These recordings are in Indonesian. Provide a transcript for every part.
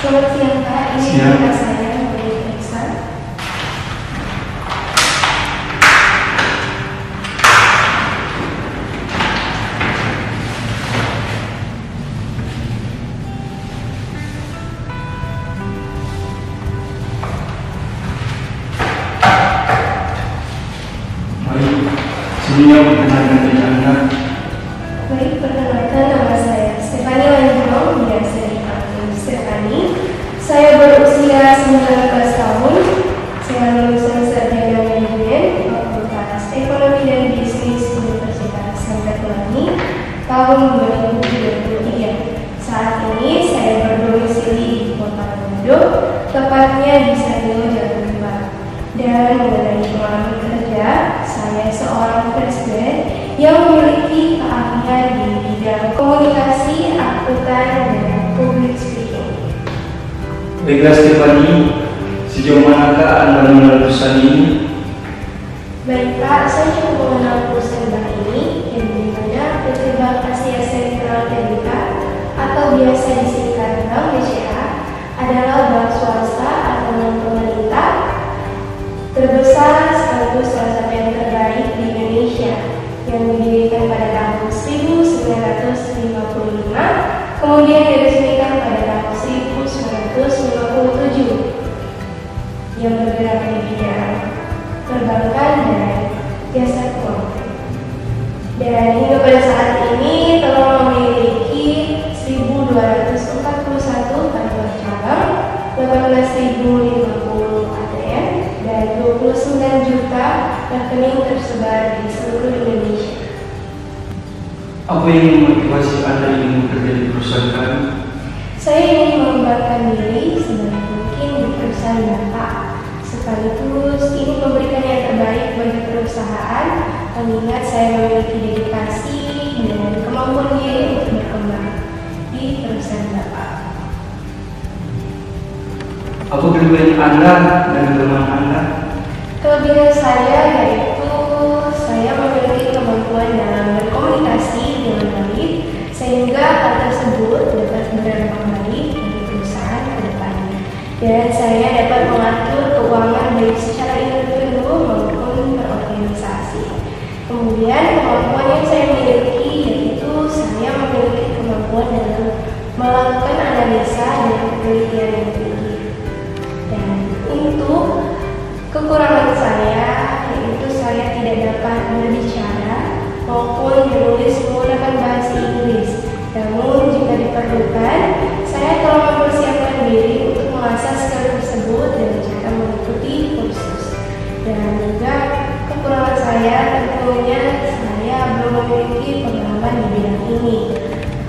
Selamat siang Pak, ini Siang. kakak saya boleh diperiksa. Baik, sebelumnya perkenalkan diri Anda. Baik, perkenalkan nama saya Stefani Lanjong, biasa dipanggil Stefani. Saya berusia 19 tahun. Saya lulusan sarjana manajemen Fakultas Ekonomi dan Bisnis Universitas Samratulangi tahun 2023. Saat ini saya berdomisili di Kota Manado, tepatnya di Sadil, Jawa Timur. Dan mengenai pengalaman kerja, saya seorang fresh grad yang memiliki keahlian di bidang komunikasi, akuntan, dan public speaking. Baiklah Stefani, sejauh manakah Anda mengenal perusahaan ini? Baik Pak, saya cukup mengenal perusahaan bank ini yang dimana PT Bank Asia Sentral Tbk atau biasa disingkat Bank BCA adalah bank swasta atau non pemerintah terbesar sekaligus salah satu yang terbaik di Indonesia yang didirikan pada tahun 1955, kemudian diresmikan pada tahun 1957 yang bergerak di bidang perbankan dan jasa keuangan. Dan hingga pada saat ini telah memiliki 1.241 kantor cabang, 18.050 ATM, dan 29 juta rekening tersebar di seluruh Indonesia. Apa yang memotivasi Anda ingin bekerja di perusahaan kami? Saya ingin mengembangkan diri sebanyak mungkin di perusahaan Bapak, sekaligus ingin memberikan yang terbaik bagi perusahaan, mengingat saya memiliki dedikasi dan kemampuan diri untuk berkembang di perusahaan Bapak. Apa kelebihan Anda dan kelemahan Anda? Kelebihan saya yaitu saya memiliki kemampuan dalam berkomunikasi dengan baik, sehingga hal tersebut dapat berdampak baik bagi perusahaan ke depannya. Dan saya dapat mengatur keuangan baik secara individu maupun berorganisasi. Kemudian kemampuan yang saya miliki yaitu saya memiliki kemampuan dalam melakukan analisa dan penelitian yang tinggi. Dan untuk kekurangan saya yaitu saya tidak dapat berbicara maupun menulis menggunakan bahasa Inggris. Namun jika diperlukan, saya telah mempersiapkan diri untuk mengasah skill tersebut dengan cara mengikuti kursus. Dan juga kekurangan saya tentunya saya belum memiliki pengalaman di bidang ini.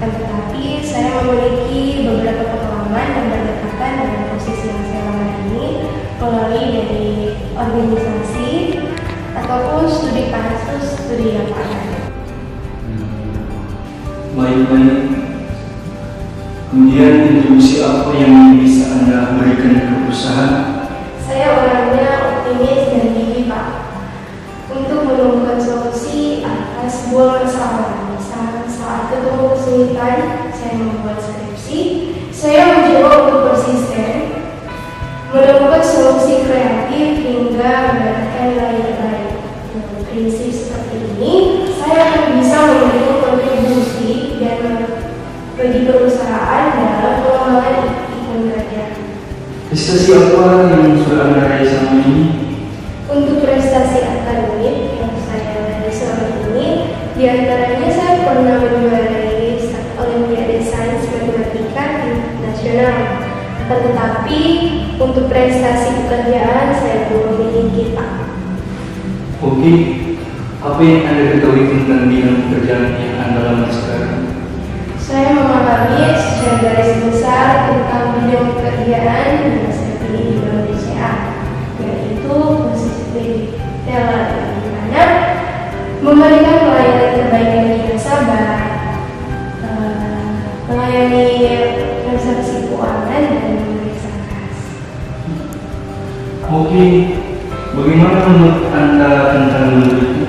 Akan tetapi saya memiliki beberapa pengalaman yang berdekatan dengan posisi yang saya lamar ini melalui dari organisasi ataupun studi kasus, studi lapangan. Baik-baik. Kemudian kontribusi apa yang bisa Anda berikan ke perusahaan? Saya orangnya optimis dan gigih Pak, untuk menemukan solusi atas sebuah masalah. Misal saat ketemu kesulitan, saya membuat skripsi, saya mencoba untuk persisten, menemukan solusi kreatif hingga mendapatkan nilai terbaik. Dengan prinsip seperti ini, saya akan bisa memberikan kontribusi dan bagi perusahaan dalam pengembangan iklim kerja. Prestasi apa yang sudah Anda raih selama ini? Untuk prestasi akademik yang saya raih selama ini, diantaranya saya pernah menjuarai Olimpiade Sains Matematika Nasional. Akan tetapi untuk prestasi pekerjaan saya belum memiliki Pak. Oke, apa yang Anda ketahui tentang bidang pekerjaan yang Anda lamar sekarang? Saya memahami secara garis besar tentang bidang pekerjaan yang saya pilih di Bank BCA, yaitu posisi dalam di mana memberikan pelayanan terbaik bagi nasabah, melayani transaksi keuangan dan memeriksa kas. Oke, bagaimana menurut Anda tentang lembur itu?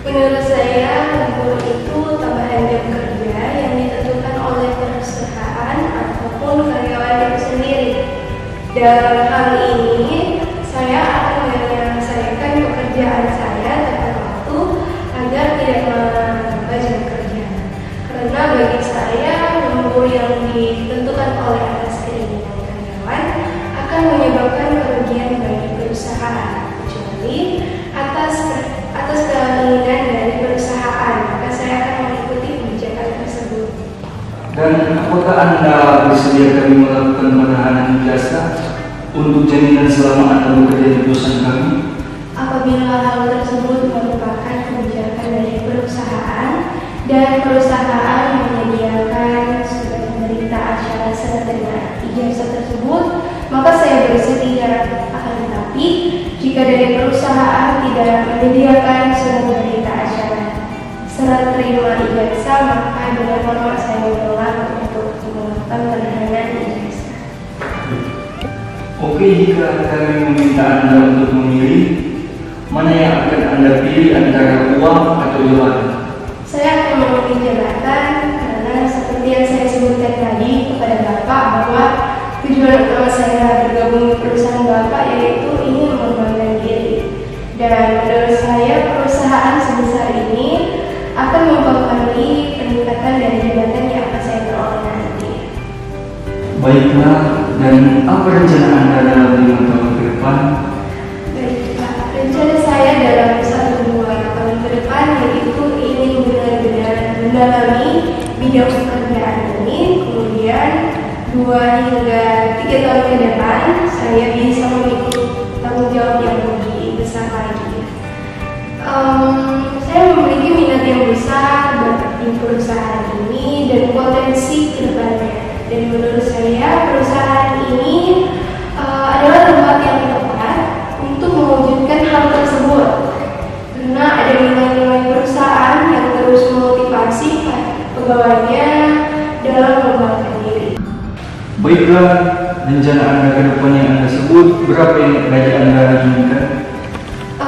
Menurut saya, lembur itu tambahan jam kerja yang ditentukan oleh perusahaan ataupun karyawan itu sendiri. dalam hal ini, saya akan menyelesaikan pekerjaan saya tepat waktu agar tidak menambah jam kerja. Karena bagi saya, lembur yang ditentukan oleh atas keinginan karyawan akan menyebabkan kerugian bagi perusahaan, kecuali atas keinginan dari perusahaan, maka saya akan mengikuti kebijakan tersebut. Dan apakah Anda bersedia kami melakukan penahanan jasa untuk jaminan selama Anda bekerja di perusahaan kami? Apabila hal tersebut merupakan kebijakan dari perusahaan dan perusahaan menyediakan surat berita acara serta ijazah tersebut, maka saya bersedia. Akan tetapi, jika dari perusahaan tidak menyediakan surat berita acara serta terima ijazah, maka dengan hormat saya menolak untuk melakukan penahanan ijazah. Oke, jika kami meminta Anda untuk memilih, mana yang akan Anda pilih antara uang atau jabatan? Saya akan memilih jabatan karena seperti yang saya sebutkan tadi kepada Bapak bahwa tujuan utama saya bergabung di perusahaan Bapak yaitu ingin mengembangkan diri. Dan menurut saya perusahaan sebesar ini akan mempengaruhi peningkatan dari jabatan yang akan saya peroleh nanti. Baiklah, dan apa rencana Anda dalam 5 tahun ke depan? Baik, Pak. Rencana saya dalam 1-2 tahun ke depan yaitu ingin benar-benar mendalami bidang pekerjaan ini, kemudian 2 hingga 3 tahun ke depan saya bisa memikul tanggung jawab yang lebih besar lagi. Saya memiliki minat yang besar di perusahaan ini dan potensi ke depannya. Dan menurut saya perusahaan ini adalah tempat yang tepat untuk mewujudkan hal tersebut. Karena ada nilai-nilai perusahaan yang terus memotivasi pegawainya dalam mengembangkan diri. Baiklah, rencana Anda ke depan yang Anda sebut, berapa yang gaji Anda inginkan?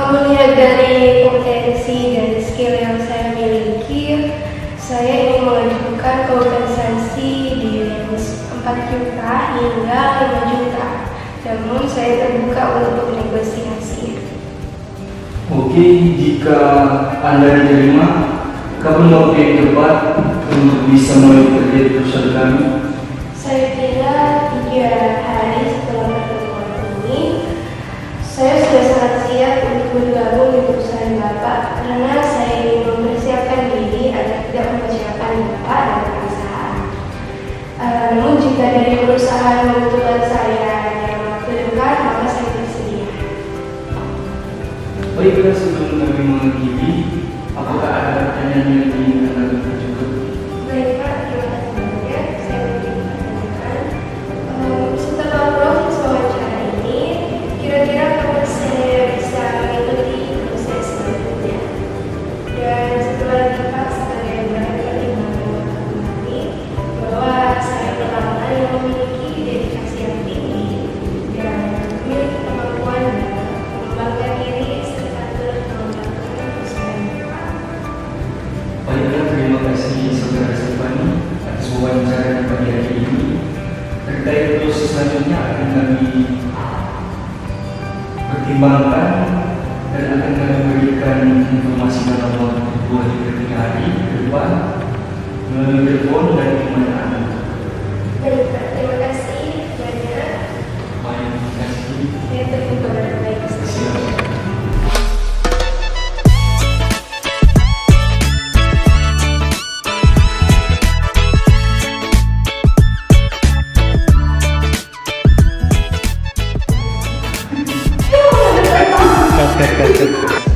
Melihat dari potensi dan skill yang saya miliki, saya ingin mengajukan kompensasi di range 4 juta hingga 5 juta. Namun saya terbuka untuk negosiasi. Oke, jika Anda diterima, kapan waktu yang tepat untuk bisa mulai bekerja di perusahaan kami? Saya kira 3 hari setelah pertemuan ini, saya sudah sangat siap untuk bergabung di perusahaan Bapak karena saya ingin mempersiapkan diri agar tidak mengecewakan Bapak dan perusahaan. Namun jika dari perusahaan membutuhkan saya yang waktu dekat, maka saya bersedia. Baiklah, sebelum kami mengakhiri, apakah ada pertanyaan yang ingin Anda tunjukkan? Baik Pak, terima kasih banyak. Saya ingin bertanya, setelah proses wawancara ini, kira-kira kapan saya bisa mengikuti proses selanjutnya? Dan setelah Pak sebagai berkat pertimbangan kembali bahwa saya pertama yang memiliki dedikasi yang tinggi dan memiliki kemampuan dalam mengembangkan diri serta terus mengembangkan perusahaan Bapak. Baiklah, terima kasih Saudara Stefani atas wawancara di pagi hari ini. Terkait proses selanjutnya akan kami pertimbangkan dan akan kami berikan informasi dalam waktu 2 hingga 3 hari ke depan melalui telepon dan email Anda. Baik Pak, terima kasih banyak. Baik, terima kasih. Saya terbuka dan baik. Siap. Cut.